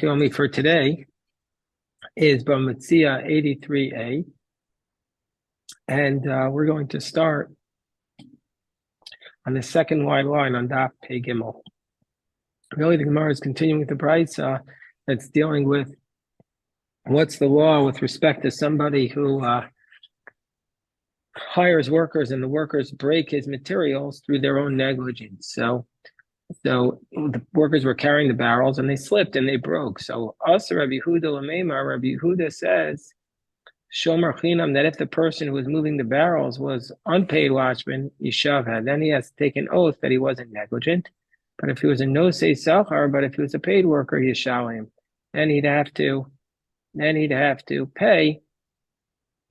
Only for today is Bava Metzia 83a, and we're going to start on the second wide line on Daf Pei Gimel. Really, the Gemara is continuing with the brayta that's dealing with what's the law with respect to somebody who hires workers and the workers break his materials through their own negligence. So the workers were carrying the barrels and they slipped and they broke. So us, Rabbi Yehuda Lamema, Rabbi Yehuda says, Shomer Chinam, that if the person who was moving the barrels was unpaid watchman, Yishavha, then he has to take an oath that he wasn't negligent. But if he was a no-say Sachar, but if he was a paid worker, Yishalim, then he'd have to pay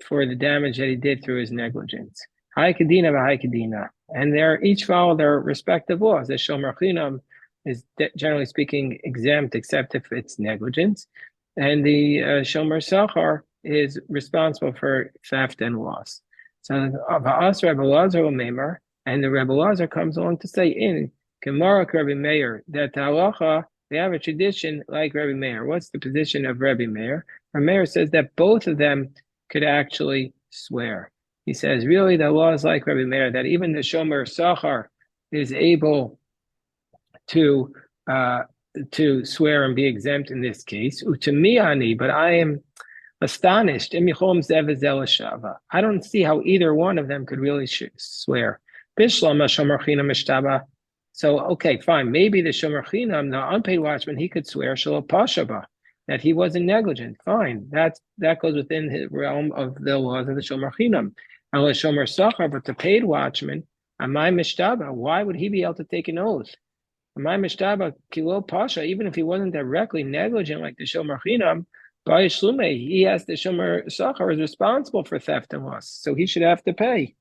for the damage that he did through his negligence. Hai Kadina v'Hai Kadina. And they're each follow their respective laws. The Shomer Chinam is generally speaking exempt except if it's negligence. And the Shomer Sachar is responsible for theft and loss. So us, Rebbe Lazar Memer, and the Rebbe Lazar comes along to say in Gemara Rebbe Meir that halacha they have a tradition like Rebbe Meir. What's the position of Rebbe Meir? Rebbe Meir says that both of them could actually swear. He says really the law is like Rebbe Meir that even the Shomer Sachar is able to swear and be exempt in this case. Utamiani, but I am astonished. I don't see how either one of them could really swear. So, okay, fine. Maybe the Shomer Chinam, the unpaid watchman, he could swear that he wasn't negligent. Fine. That goes within the realm of the laws of the Shomer Chinam. Unless Shomer Sachar, but the paid watchman, Amai Mishtaba, why would he be able to take an oath? Amai Mishtaba, Kilo Pasha, even if he wasn't directly negligent like the Shomer Chinam, he has the Shomer Sachar is responsible for theft and loss, so he should have to pay.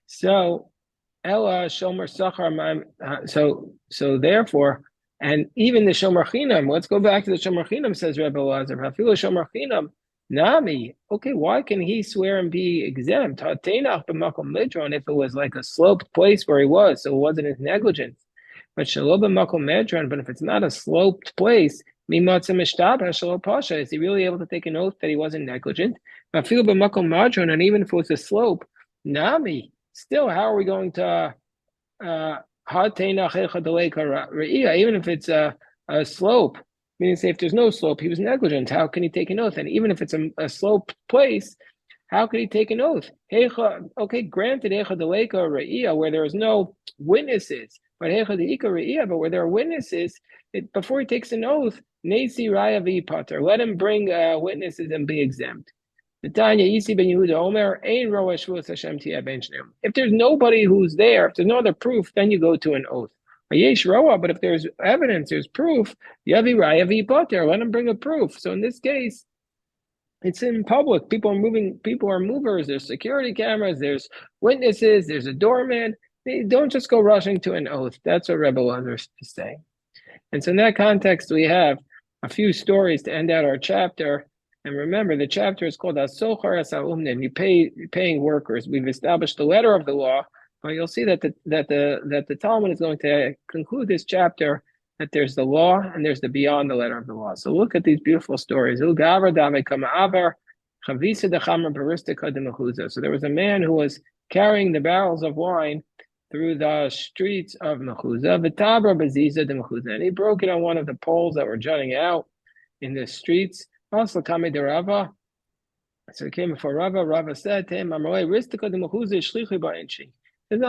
So, Ella Shomer Sachar. So therefore, and even the Shomer Chinam. Let's go back to the Shomer Chinam. Says Rebbe Lazar, Hafilo Shomer Chinam. Nami. Okay, why can he swear and be exempt? Hatenach b'makom medron if it was like a sloped place where he was, so it wasn't his negligence. But shelo b'makom medron. But if it's not a sloped place. Is he really able to take an oath that he wasn't negligent? And even if it was a slope, Nami, still, how are we going to even if it's a slope, meaning say if there's no slope, he was negligent, how can he take an oath? And even if it's a sloped place, how could he take an oath? Okay, granted, where there is no witnesses, but where there are witnesses, before he takes an oath, let him bring witnesses and be exempt. If there's nobody who's there, if there's no other proof, then you go to an oath. But if there's evidence, there's proof, let him bring a proof. So in this case, it's in public. People are movers, there's security cameras, there's witnesses, there's a doorman. They don't just go rushing to an oath. That's what Rebbe Lazar is saying. And so in that context, we have a few stories to end out our chapter. And remember, the chapter is called Asochar Asa'umnim. You're paying workers. We've established the letter of the law, but you'll see that the Talmud is going to conclude this chapter that there's the law and there's the beyond the letter of the law. So look at these beautiful stories. So there was a man who was carrying the barrels of wine through the streets of Mechuzah, and he broke it on one of the poles that were jutting out in the streets. Also, so he came before Rava. Rava said to him, I'm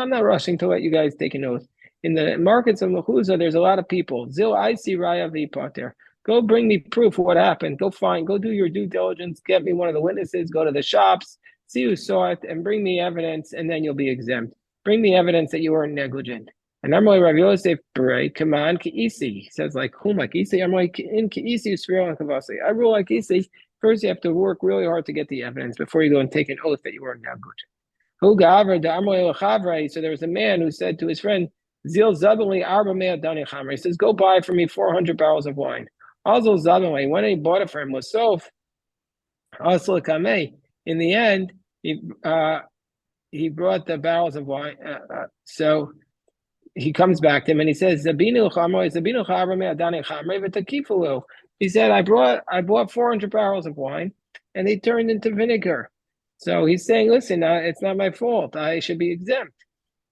not rushing to let you guys take an oath. In the markets of Mechuzah, there's a lot of people. Zil, I see Raya V'Pater. Go bring me proof of what happened. Go do your due diligence. Get me one of the witnesses. Go to the shops. See who saw it and bring me evidence, and then you'll be exempt. Bring me evidence that you weren't negligent. And normally Rav Yosef Berei, come on, Ki'isi. He says like, whom like Isi? I'm like, in Ki'isi, Sfiro and Kavasi. I rule like Isi. First, you have to work really hard to get the evidence before you go and take an oath that you weren't negligent. So there was a man who said to his friend, Zil Zabali Arba Mea Dani Chamra. He says, go buy for me 400 barrels of wine. Also Zabali, when he bought it for him, was Sof, also Kameh. In the end, he brought the barrels of wine. So he comes back to him and he says, Zabinu chamrei, Zabinu chamrei, adani chamrei, v'takifulo. He said, I bought 400 barrels of wine and they turned into vinegar. So he's saying, listen, it's not my fault. I should be exempt.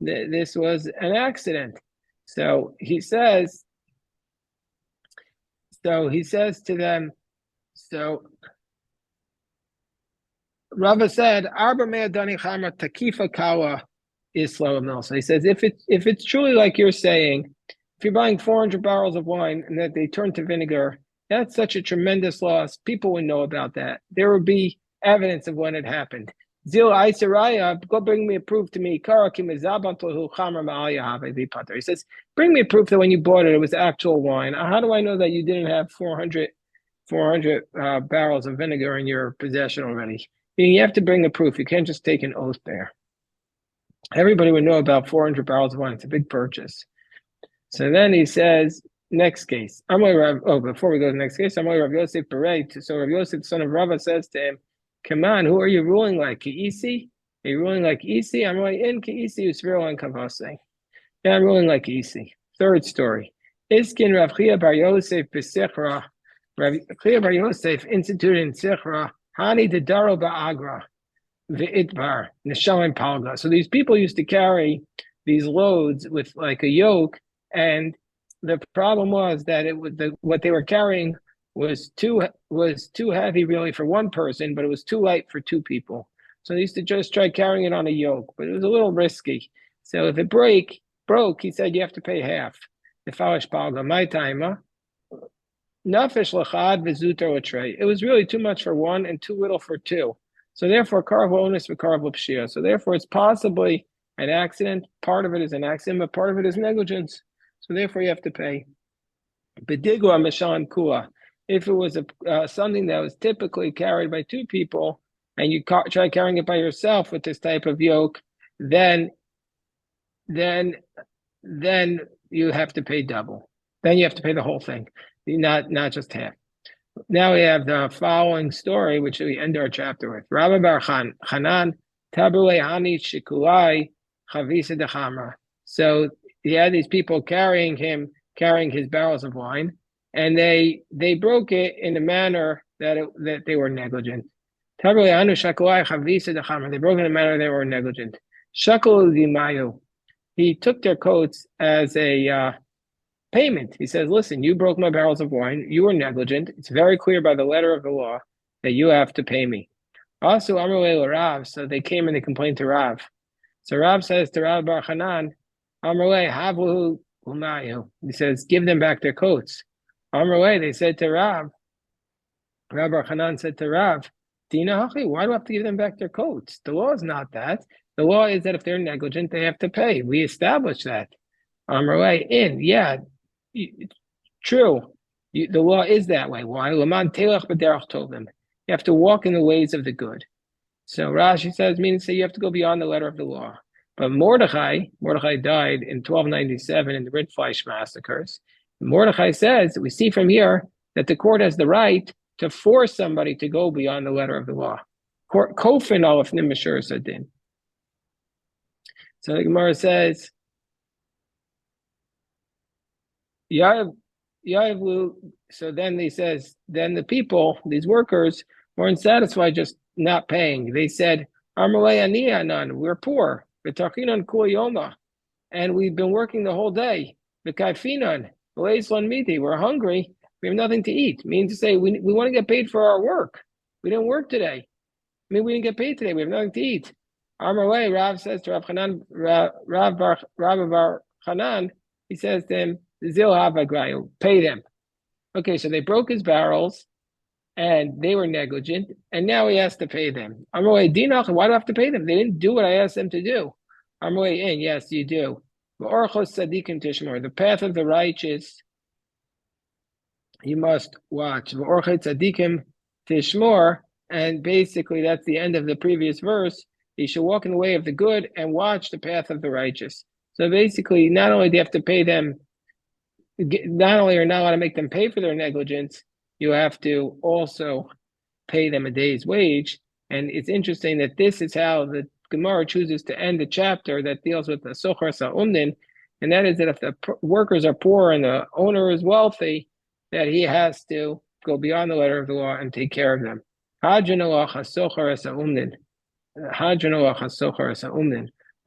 This was an accident. So he says to them, so Rava said, Arba me'adani chamra takifa kawa is slow mill. So he says, if it's truly like you're saying, if you're buying 400 barrels of wine and that they turn to vinegar, that's such a tremendous loss. People would know about that. There would be evidence of when it happened. Zil Aisaraya, go bring me a proof to me. He says, bring me a proof that when you bought it, it was actual wine. How do I know that you didn't have 400 barrels of vinegar in your possession already? You have to bring a proof. You can't just take an oath there. Everybody would know about 400 barrels of wine. It's a big purchase. So then he says, next case. Before we go to the next case, Rav Yosef Bereit. So Rav Yosef, son of Rava, says to him, come on, who are you ruling like? Ki'isi? Are you ruling like Isi? I'm like, in Ki'isi, Usviro and Kavase. Yeah, I'm ruling like Isi. Third story. Iskin Rav Chia Bar Yosef B'Sichra. Rav Chia Bar Yosef instituted in Sichra, Hani Dedaro Ba'agra. V'itbar, Neshalim Palga. So these people used to carry these loads with like a yoke, and the problem was that what they were carrying was too heavy really for one person, but it was too light for two people. So they used to just try carrying it on a yoke, but it was a little risky. So if it broke, he said you have to pay half. The Falish Palga, my timer. Nafish lachad v'zuter l'trei. It was really too much for one and too little for two. So therefore, karav onus v'karav l'pshia. So therefore, it's possibly an accident. Part of it is an accident, but part of it is negligence. So therefore, you have to pay. Bedigua mishan kua. If it was something that was typically carried by two people, and you try carrying it by yourself with this type of yoke, then you have to pay double. Then you have to pay the whole thing, not just half. Now we have the following story, which we end our chapter with. Rabbi Bar Chanan, Tabule Hani Shikulai, Chavisa de Chamra. So he had these people carrying his barrels of wine, and they broke it in a manner that they were negligent. Tabule Hanu Shakulai, Chavisa de Chamra. They broke it in a manner they were negligent. Shakul Dimayu. He took their coats as a payment. He says, listen, you broke my barrels of wine. You were negligent. It's very clear by the letter of the law that you have to pay me. Also, Amrulei Rav. So they came and they complained to Rav. So Rav says to Rav Bar Chanan, Amrulei Havlu Umayu. He says, give them back their coats. Amrulei, they said to Rav. Rav Bar Chanan said to Rav, Dina Hachi, why do I have to give them back their coats? The law is not that. The law is that if they're negligent, they have to pay. We established that. True. The law is that way. Why? Laman telach b'derech tovim. You have to walk in the ways of the good. So Rashi says, meaning say you have to go beyond the letter of the law. But Mordechai died in 1297 in the Rindfleisch massacres. Mordechai says, we see from here that the court has the right to force somebody to go beyond the letter of the law. Kofin alaf nimashur sadin. So the Gemara says, so then he says, then the people, these workers, weren't satisfied just not paying. They said, we're poor, and we've been working the whole day. We're hungry, we have nothing to eat. Meaning to say, we want to get paid for our work. We didn't work today. We didn't get paid today. We have nothing to eat. Rav says to Rav Bar Chanan, he says to him, pay them. Okay, so they broke his barrels and they were negligent, and now he has to pay them. Why do I have to pay them? They didn't do what I asked them to do. Yes, you do. The path of the righteous, you must watch. And basically that's the end of the previous verse. You should walk in the way of the good and watch the path of the righteous. So basically, not only do you have to pay them, not only are you not allowed to make them pay for their negligence, you have to also pay them a day's wage. And it's interesting that this is how the Gemara chooses to end the chapter that deals with the Sochar Sa'umnin. and that is that if the workers are poor and the owner is wealthy, that he has to go beyond the letter of the law and take care of them. We'll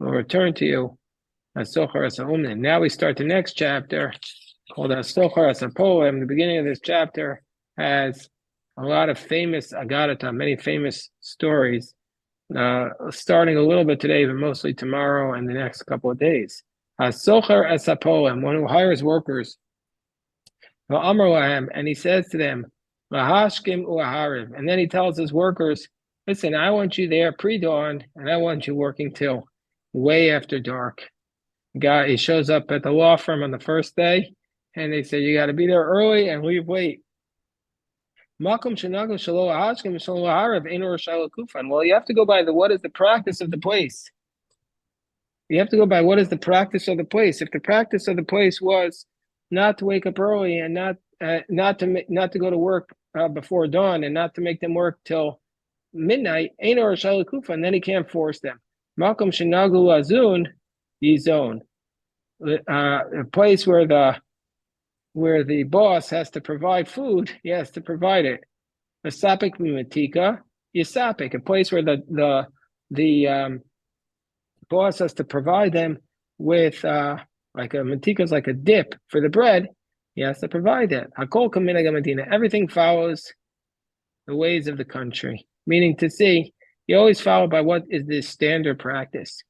return to you. Now we start the next chapter called Hasochar as a poem. The beginning of this chapter has a lot of famous agadata, many famous stories, starting a little bit today, but mostly tomorrow and the next couple of days. Hasochar as a poem, one who hires workers. And he says to them, and then he tells his workers, listen, I want you there pre-dawn, and I want you working till way after dark. He shows up at the law firm on the first day, and they say you got to be there early and leave late. Well, you have to go by what is the practice of the place. You have to go by what is the practice of the place. If the practice of the place was not to wake up early and not to go to work before dawn and not to make them work till midnight, and then he can't force them. Malcolm Shinagu Azun Yizon. A place where the boss has to provide food, he has to provide it. A sapik mimatika, yisapik, a place where the boss has to provide them with like a matika is like a dip for the bread. He has to provide that. Hakol kaminaga medina. Everything follows the ways of the country, meaning to see you always follow by what is the standard practice.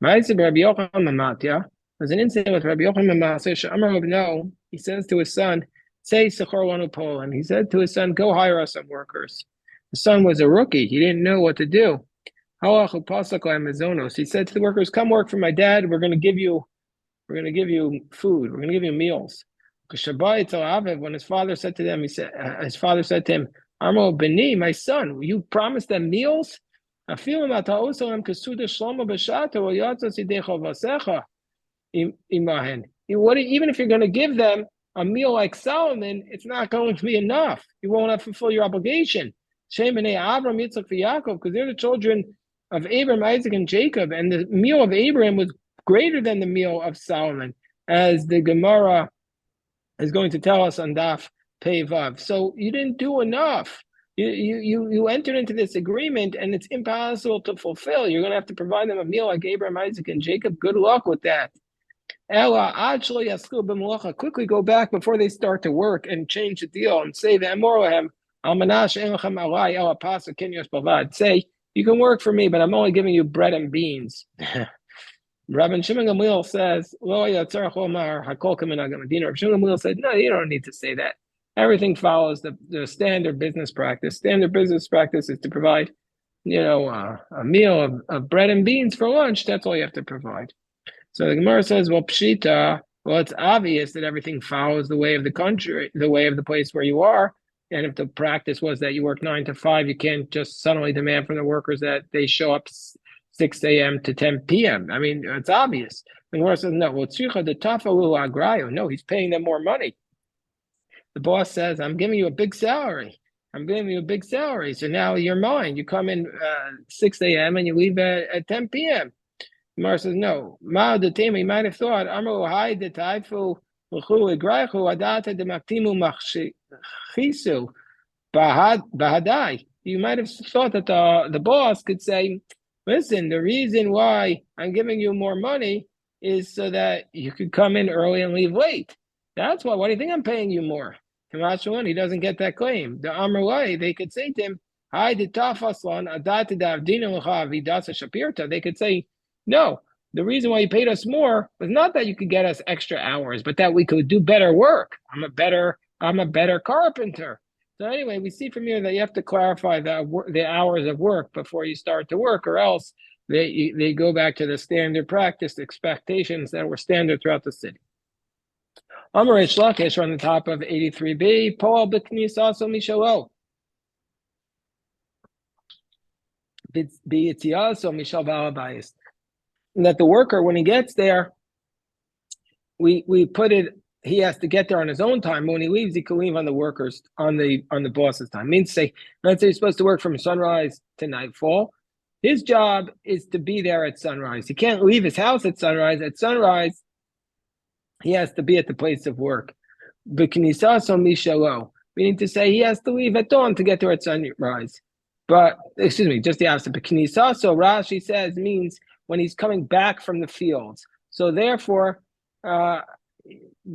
There's an incident with Rabbi Yochanan Maaseh. No, he says to his son, say Sechor Lanu Poland. He said to his son, go hire us some workers. The son was a rookie. He didn't know what to do. He said to the workers, come work for my dad. We're going to give you food. We're going to give you meals. When his father said to them, his father said to him, Armo Beni, my son, you promised them meals? Even if you're going to give them a meal like Solomon, it's not going to be enough. You won't have fulfill your obligation. Because they're the children of Abraham, Isaac, and Jacob, and the meal of Abraham was greater than the meal of Solomon, as the Gemara is going to tell us on Daf Pei Vav. So you didn't do enough. You entered into this agreement, and it's impossible to fulfill. You're going to have to provide them a meal like Abraham, Isaac, and Jacob. Good luck with that. Quickly go back before they start to work and change the deal and say say, you can work for me, but I'm only giving you bread and beans. Rabbi Shimon Gamliel says, Rabbi Shimon Gamliel said, no, you don't need to say that. Everything follows the standard business practice. Standard business practice is to provide, a meal of bread and beans for lunch. That's all you have to provide. So the Gemara says, well, pshita, it's obvious that everything follows the way of the country, the way of the place where you are. And if the practice was that you work 9 to 5, you can't just suddenly demand from the workers that they show up 6 a.m. to 10 p.m. I mean, it's obvious. The Gemara says, no, no, he's paying them more money. The boss says, I'm giving you a big salary. So now you're mine. You come in 6 a.m. and you leave at 10 p.m. Gemara says, no. He might have thought, you might have thought that the boss could say, listen, the reason why I'm giving you more money is so that you could come in early and leave late. That's why. Why do you think I'm paying you more? He doesn't get that claim. The Amrulai, they could say to him, they could say, no, the reason why you paid us more was not that you could get us extra hours, but that we could do better work. I'm a better carpenter. So anyway, we see from here that you have to clarify the hours of work before you start to work, or else they go back to the standard practice expectations that were standard throughout the city. Amar Reish Lakish on the top of 83b. Paul b'knis also mishalo. B'yitziaso mishal ba'abayis. That the worker, when he gets there, we put it. He has to get there on his own time. But when he leaves, he can leave on the workers on the boss's time. Means let's say he's supposed to work from sunrise to nightfall. His job is to be there at sunrise. He can't leave his house at sunrise. At sunrise, he has to be at the place of work. B'knisaso mishalo, meaning to say he has to leave at dawn to get there at sunrise. But excuse me, just the opposite. B'knisaso, Rashi says, means when he's coming back from the fields. So therefore, uh,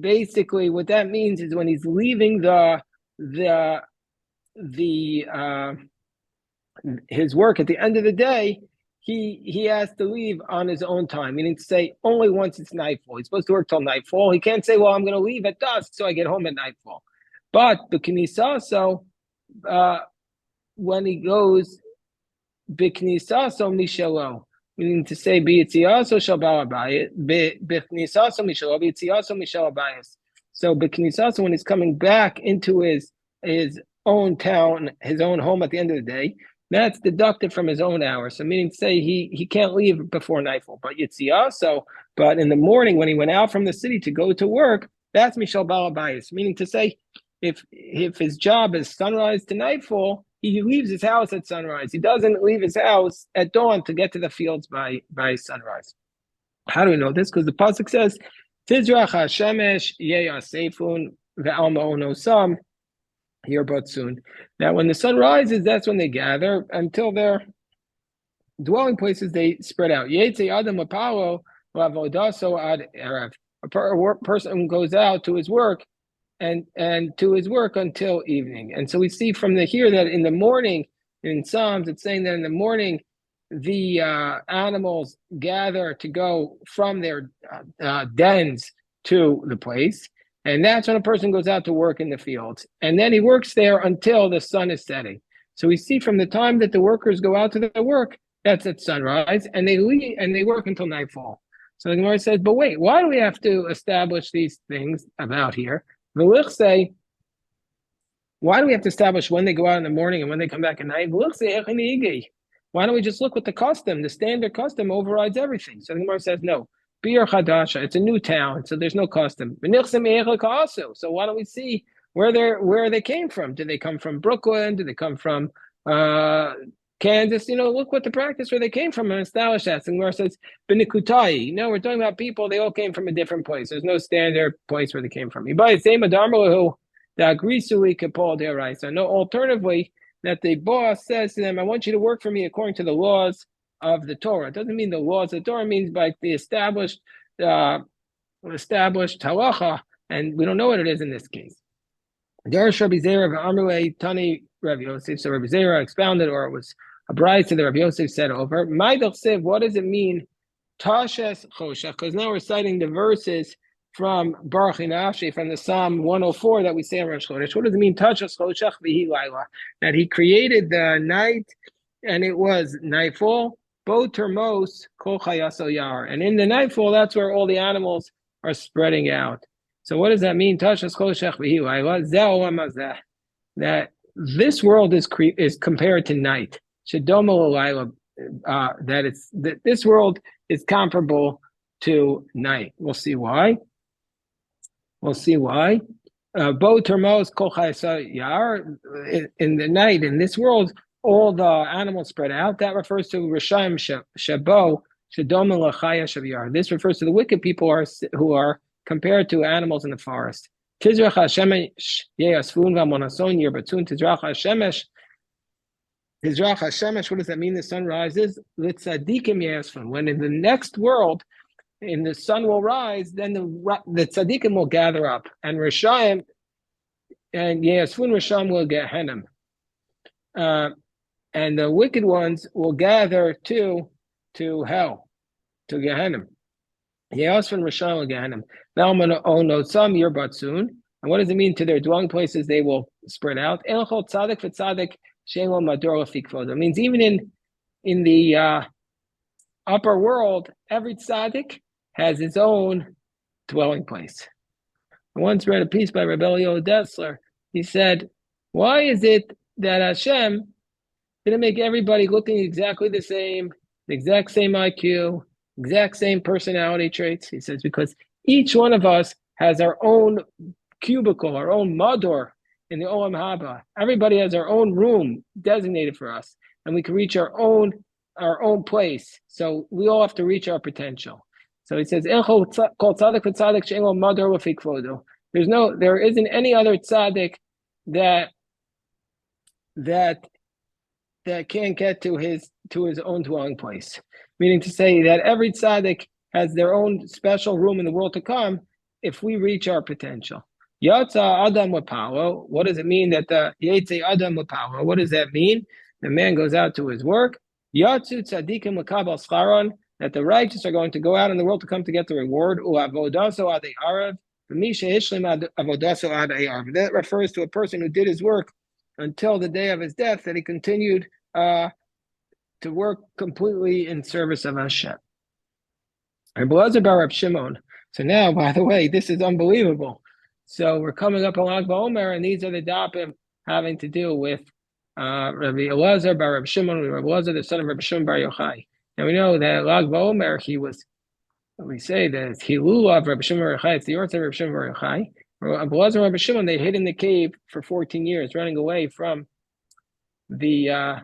basically, what that means is when he's leaving the his work at the end of the day, he has to leave on his own time, meaning to say only once it's nightfall. He's supposed to work till nightfall. He can't say, well, I'm going to leave at dusk, so I get home at nightfall. But the Knisa, so when he goes B'knisaso mishalo, meaning to say b'yitziaso shel ba'al bayis, b'knisaso mishalo, b'yitziaso mishal bayis. So b'knisaso, when he's coming back into his own town, his own home at the end of the day, that's deducted from his own hours. So meaning to say he can't leave before nightfall. But yitziaso, but in the morning when he went out from the city to go to work, that's mishal ba'al bayis, meaning to say if his job is sunrise to nightfall, he leaves his house at sunrise. He doesn't leave his house at dawn to get to the fields by sunrise. How do we know this? Because the pasuk says, "Tizrach hashemesh ye'asefun ve'al ma'onosam soon." Now, when the sun rises, that's when they gather until their dwelling places. They spread out. Yetze adam apalo lavodaso ad erev. A person goes out to his work and to his work until evening. And so we see from here that in the morning, in Psalms, it's saying that in the morning, the animals gather to go from their dens to the place. And that's when a person goes out to work in the fields. And then he works there until the sun is setting. So we see from the time that the workers go out to their work, that's at sunrise, and they leave and they work until nightfall. So the Gemara says, but wait, why do we have to establish these things about here? The say, why do we have to establish when they go out in the morning and when they come back at night? Why don't we just look what the custom, the standard custom overrides everything? So the Gemara says, no. Bir Chadasha, it's a new town, so there's no custom. So why don't we see where they came from? Did they come from Brooklyn? Did they come from Kansas? Look what the practice where they came from and establish that. And where it says Benikutai. No, we're talking about people, they all came from a different place. There's no standard place where they came from. So no, alternatively, that the boss says to them, I want you to work for me according to the laws of the Torah. It doesn't mean the laws of the Torah, means by the established halacha, and we don't know what it is in this case. Darish Rabbi Zera Tani Rabbi Yosef. So Rabbi Zera expounded, or it was a bride to the Rabbi Yosef said over. What does it mean? Tashes Choshech, because now we're citing the verses from Baruch Nafshi, from the Psalm 104 that we say on Rosh Chodesh. What does it mean? Tashes Choshech v'hi laila, that he created the night and it was nightfall. Bo termos kol chayaso yar, and in the nightfall, that's where all the animals are spreading out. So what does that mean? Tashes Choshech v'hi laila zeh olam hazeh, that this world is compared to night. Shedomo laila, that this world is comparable to night. We'll see why. Bo termos kol chayaso yar, in the night, in this world, all the animals spread out. That refers to Rishayim Shabo Shadom Lachaya Shaviyar. This refers to the wicked people who are compared to animals in the forest. Tizrach Hashemesh Yeyasfun Vamonason Yerbatun Tizrach Hashemesh. Tizrach Hashemesh. What does that mean? The sun rises. Litzadikim Yeyasfun. When in the next world, in the sun will rise, then the tzaddikim will gather up, and Rishayim and Yeyasfun Rishayim will get Gehenna. And the wicked ones will gather to hell, to Gehenna. Yasfin Rishon Gehenna. Some Yerbatzun. And what does it mean to their dwelling places? They will spread out. It means even in the upper world, every tzaddik has his own dwelling place. I once read a piece by Rabbi Elio Dessler. He said, why is it that Hashem didn't make everybody looking exactly the same exact same IQ, exact same personality traits? He says, because each one of us has our own cubicle, our own mador in the Olam Haba. Everybody has our own room designated for us, and we can reach our own place. So we all have to reach our potential. So he says, there isn't any other tzaddik that that that can't get to his own dwelling place. Meaning to say that every tzaddik has their own special room in the world to come if we reach our potential. Yatsa Adam with power. What does it mean that the Yetze Adam with power? What does that mean? The man goes out to his work. Yatsu tzaddikim l'kabel scharon. That the righteous are going to go out in the world to come to get the reward. U'avodaso ad arav. That refers to a person who did his work until the day of his death, that he continued to work completely in service of Hashem. Shimon. So now, by the way, this is unbelievable. So we're coming up on Lag BaOmer, and these are the dapim having to do with Rabbi Elazar bar Rabbi Shimon, Rabbi Elazar, the son of Rabbi Shimon bar Yochai. And we know that Lag BaOmer, we say that it's Hilul of Rabbi Shimon bar Yochai, it's the Yortz of Rabbi Shimon bar Yochai. Rabbi Elazar and Rabbi Shimon, they hid in the cave for 14 years, running away from the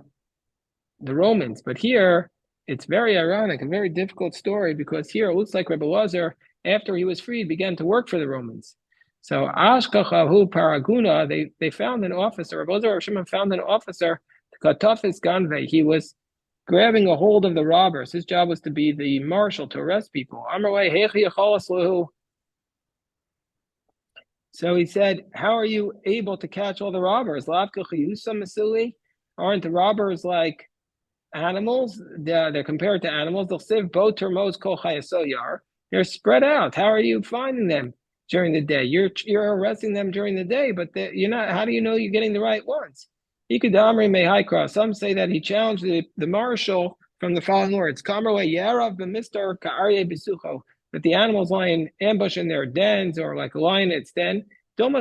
Romans. But here, it's very ironic, a very difficult story, because here it looks like Rabbi Elazar, after he was freed, began to work for the Romans. So Ashkachahu Paraguna, they found an officer. Rabbi Elazar Rabbi Shimon found an officer, Katafis Ganve. He was grabbing a hold of the robbers. His job was to be the marshal, to arrest people. So he said, how are you able to catch all the robbers? Aren't the robbers like animals? They're compared to animals. They're spread out. How are you finding them during the day? You're arresting them during the day, but you're not. How do you know you're getting the right ones? Some say that he challenged the marshal from the following words: that the animals lie in ambush in their dens, or like a lion in its den. Maybe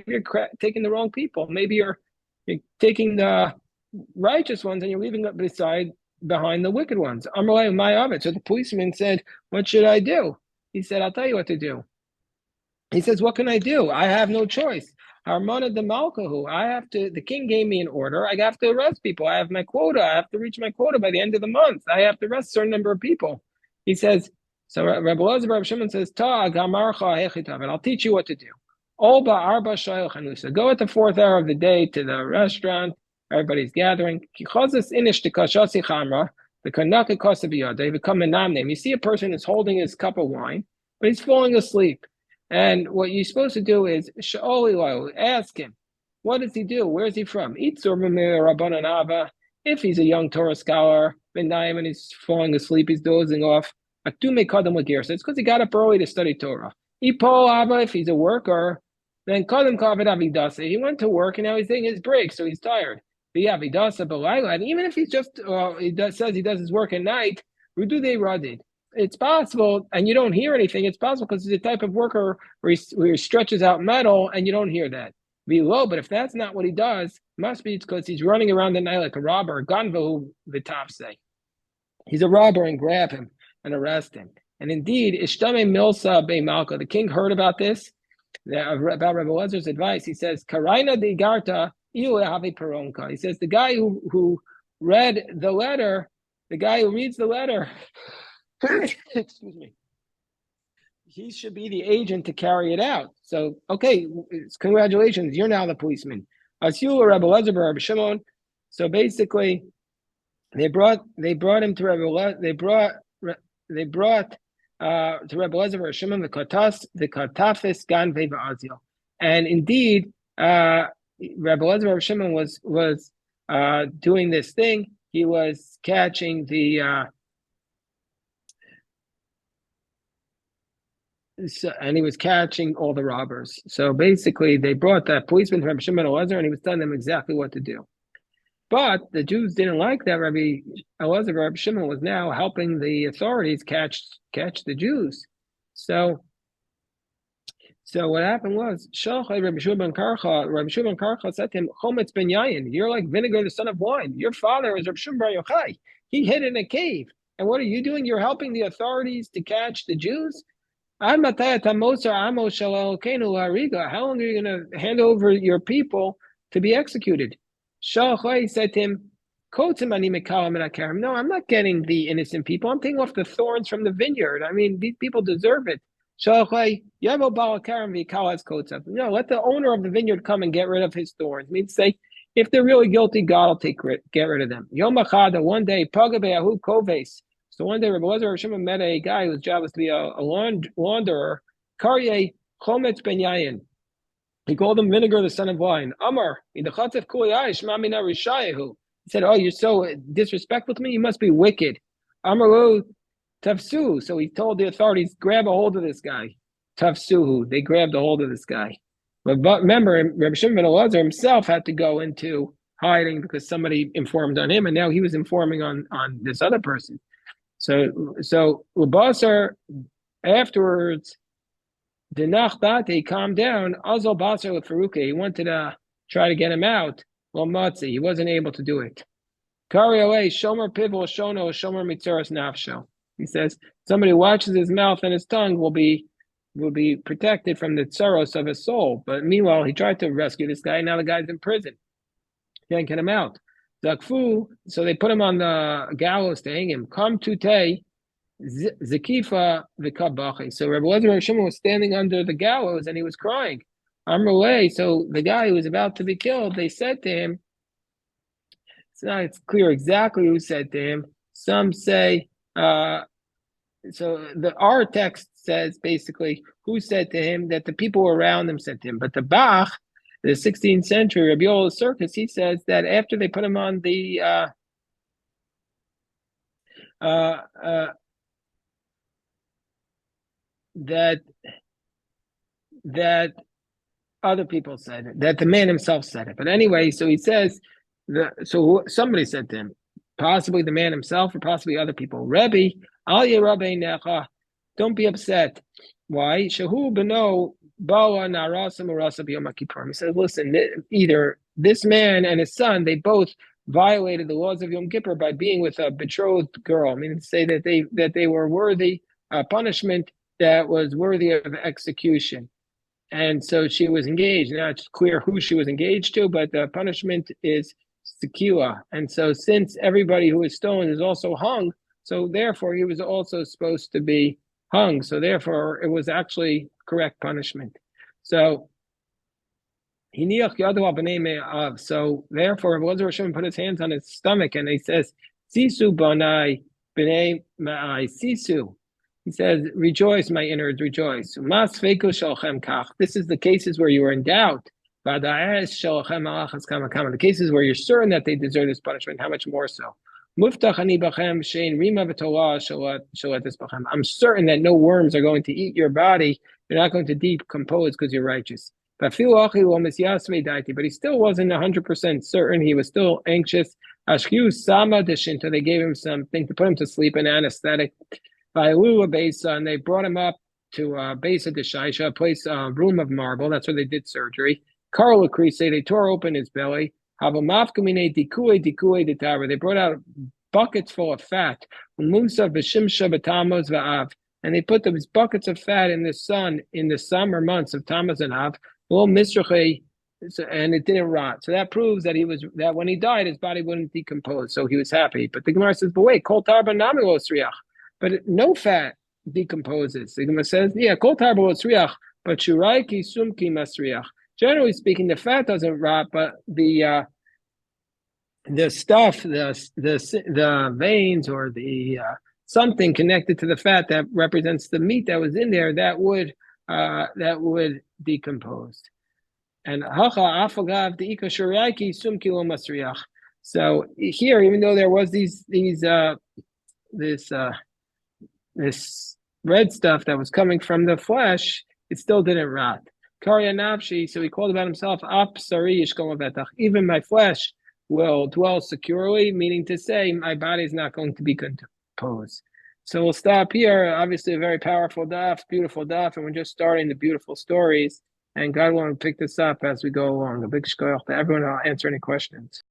you're taking the wrong people. Maybe you're taking the righteous ones and you're leaving up behind the wicked ones. So the policeman said, what should I do? He said, I'll tell you what to do. He says, what can I do? I have no choice. Harmona de Malkahu. The king gave me an order. I have to arrest people. I have my quota. I have to reach my quota by the end of the month. I have to arrest a certain number of people. He says, so Rabbi Elazar Rabbi Shimon says, and I'll teach you what to do. Go at the 4th hour of the day to the restaurant. Everybody's gathering. They become a namname. You see a person who's holding his cup of wine, but he's falling asleep. And what you're supposed to do is ask him, what does he do? Where is he from? If he's a young Torah scholar, and he's falling asleep, he's dozing off. So it's because he got up early to study Torah. If he's a worker, then he went to work and now he's taking his break, so he's tired. And even if he's just says he does his work at night, it's possible, and you don't hear anything. It's possible because he's a type of worker where he stretches out metal, and you don't hear that. But if that's not what he does, must be because he's running around the night like a robber. Ganvu, the top say. He's a robber, and grab him and arrest him. And indeed, Ishtame Milsa Be Malka, the king heard about this, about Rabbi Elazar's advice. He says, Karaina de Garta, Peronka. He says, the guy who read the letter, the guy who reads the letter, excuse me, he should be the agent to carry it out. So, okay, congratulations, you're now the policeman. Asyul Rabbi Elazar Rabbi Shimon. So basically, they brought him to Rabbi Elazar. They brought to Rabbi Elazar Rabbi Shimon the Katafis Gan Veva Azil. And indeed, Rabbi Elazar Rabbi Shimon was doing this thing. He was catching and he was catching all the robbers. So basically, they brought that policeman to Rabbi Shimon Elazar, and he was telling them exactly what to do. But the Jews didn't like that. Rabbi Elazar, Rabbi Shimon, was now helping the authorities catch the Jews. So what happened was, Rabbi Shimon Karcha said to him, Chometz ben Yayin, you're like vinegar, the son of wine. Your father is Rabbi Shimon bar Yochai. He hid in a cave. And what are you doing? You're helping the authorities to catch the Jews? How long are you going to hand over your people to be executed? Shalchai said to him, No, I'm not getting the innocent people. I'm taking off the thorns from the vineyard. I mean, these people deserve it. No, let the owner of the vineyard come and get rid of his thorns. I mean, say, if they're really guilty, God will get rid of them. Yom Achada, one day, Pagabeahu Koves. So one day, Rabbi Lezer Shimon met a guy whose job was to be a launderer. Karye Chometz Ben Yayin. He called him Vinegar, the son of wine. Amar, he said, "Oh, you're so disrespectful to me. You must be wicked." Amaru Tafsu. So he told the authorities, "Grab a hold of this guy." Tafsuhu. They grabbed a hold of this guy. But remember, Rabbi Shimon ben Elazar himself had to go into hiding because somebody informed on him, and now he was informing on this other person. So Ubasar afterwards. Denach he calmed down. Azal Basar with Faruque. He wanted to try to get him out. Well, Matzi, he wasn't able to do it. Kari away, Shomer Pivel Shono, Shomer Mitzeras Nafsho. He says somebody watches his mouth and his tongue will be protected from the tsaros of his soul. But meanwhile, he tried to rescue this guy. Now the guy's in prison. Can't get him out. Zakfu, so they put him on the gallows to hang him. Come to Tay. Zakifa v'kabachi. So Rabbi Lezer Shimon was standing under the gallows and he was crying. Amrulay. So the guy who was about to be killed, they said to him, it's clear exactly who said to him. Some say, our text says basically who said to him, that the people around him said to him. But the Bach, the 16th century, Rabbi Yoel Circus, he says that after they put him on the that other people said it, that the man himself said it. But anyway, so he says, so somebody said to him, possibly the man himself or possibly other people, Rebbe, Alya Rabbe Necha, don't be upset. Why? Shahu Beno Bawa Narasa Murasa B'Yom Kippur. He says, listen, either this man and his son, they both violated the laws of Yom Kippur by being with a betrothed girl. I mean, to say that they were worthy punishment that was worthy of execution. And so she was engaged. Now it's clear who she was engaged to, but the punishment is sekiwa. And so since everybody who is stoned is also hung, so therefore he was also supposed to be hung. So therefore it was actually correct punishment. So so therefore Rabbi Shimon put his hands on his stomach and he says, Sisu banai b'nei ma'ai sisu. He says, rejoice, my innards, rejoice. This is the cases where you are in doubt. The cases where you're certain that they deserve this punishment, how much more so? I'm certain that no worms are going to eat your body. They're not going to decompose because you're righteous. But he still wasn't 100% certain. He was still anxious. They gave him something to put him to sleep, an anesthetic. And they brought him up to Besa de Shaisha, a place, room of marble. That's where they did surgery. Karla Krise, they tore open his belly. They brought out buckets full of fat. And they put those buckets of fat in the sun in the summer months of Tammuz and Av. And it didn't rot. So that proves that that when he died, his body wouldn't decompose. So he was happy. But the Gemara says, but wait, kol tarba nami lo sriach. But no fat decomposes. The Gemara says, yeah, kol tarba lo sriach, but shuraiki sumki masriach. Generally speaking, the fat doesn't rot, but the stuff, the veins or the something connected to the fat that represents the meat that was in there, that would decompose. And so here, even though there was this red stuff that was coming from the flesh, it still didn't rot. Karya Nafshi, so he called about himself, even my flesh will dwell securely, meaning to say my body is not going to be decomposed. So we'll stop here. Obviously a very powerful daf, beautiful daf, and we're just starting the beautiful stories. And God will pick this up as we go along. A big shkoyach to everyone. I'll answer any questions.